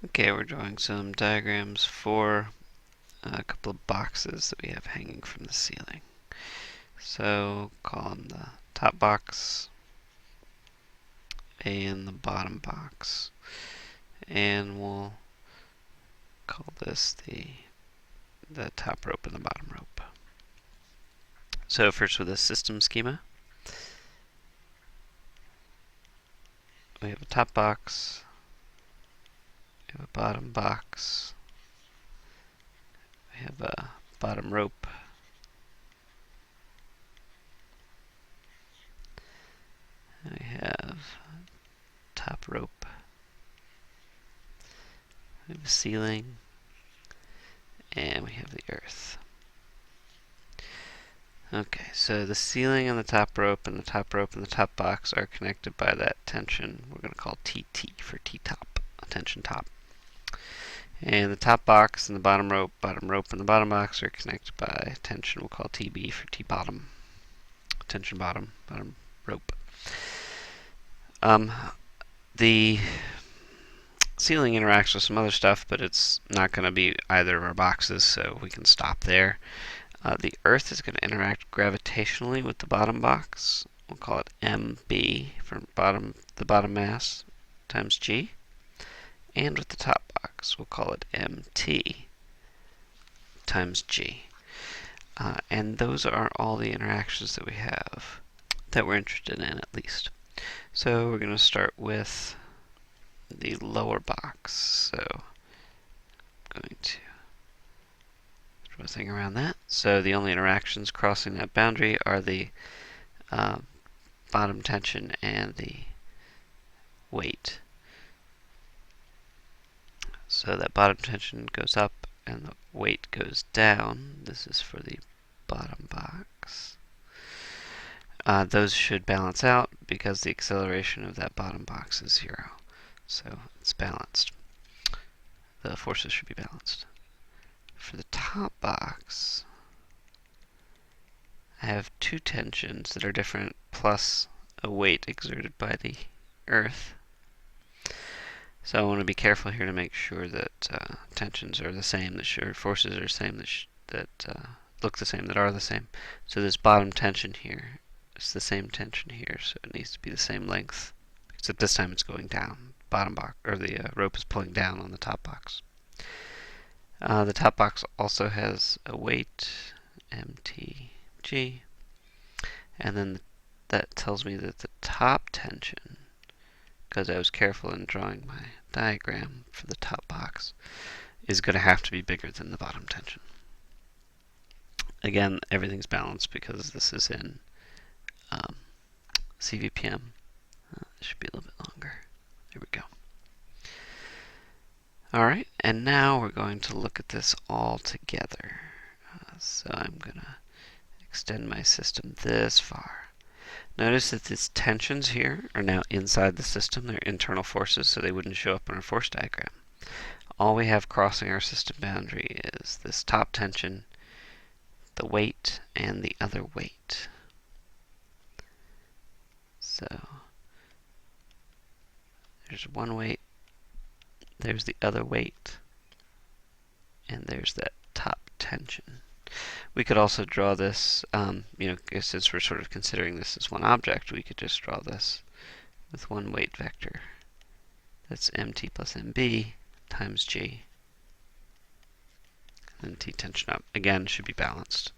Okay, we're drawing some diagrams for a couple of boxes that we have hanging from the ceiling. So call them the top box and the bottom box. And we'll call this the top rope and the bottom rope. So first with a system schema, we have a top box, we have a bottom box, we have a bottom rope, and we have top rope, we have a ceiling, and we have the earth. Okay, so the ceiling and the top rope and the top rope and the top box are connected by that tension we're going to call TT for T-top, tension top. And the top box and the bottom rope and the bottom box are connected by tension we'll call TB for T-bottom, tension bottom, bottom rope. The ceiling interacts with some other stuff, but it's not going to be either of our boxes, so we can stop there. The Earth is going to interact gravitationally with the bottom box. We'll call it MB for the bottom mass times G. And with the top box, we'll call it MT times G. And those are all the interactions that we have that we're interested in, at least. So we're going to start with the lower box. So I'm going to draw a thing around that. So the only interactions crossing that boundary are the bottom tension and the weight. So that bottom tension goes up and the weight goes down. This is for the bottom box. Those should balance out because the acceleration of that bottom box is 0. So it's balanced. The forces should be balanced. For the top box, I have two tensions that are different plus a weight exerted by the Earth. So I want to be careful here to make sure that tensions are the same, that forces are the same, that look the same, that are the same. So this bottom tension here is the same tension here, so it needs to be the same length, except this time it's going down. Bottom box, or the rope is pulling down on the top box. The top box also has a weight, mtg, and then that tells me that the top tension, because I was careful in drawing my diagram for the top box, is going to have to be bigger than the bottom tension. Again, everything's balanced because this is in CVPM. It should be a little bit longer. There we go. Alright, and now we're going to look at this all together. So I'm going to extend my system this far. Notice that these tensions here are now inside the system. They're internal forces, so they wouldn't show up in our force diagram. All we have crossing our system boundary is this top tension, the weight, and the other weight. So there's one weight, there's the other weight, and there's that top tension. We could also draw this, since we're sort of considering this as one object, we could just draw this with one weight vector. That's mt plus mb times g. And T tension up, again, should be balanced.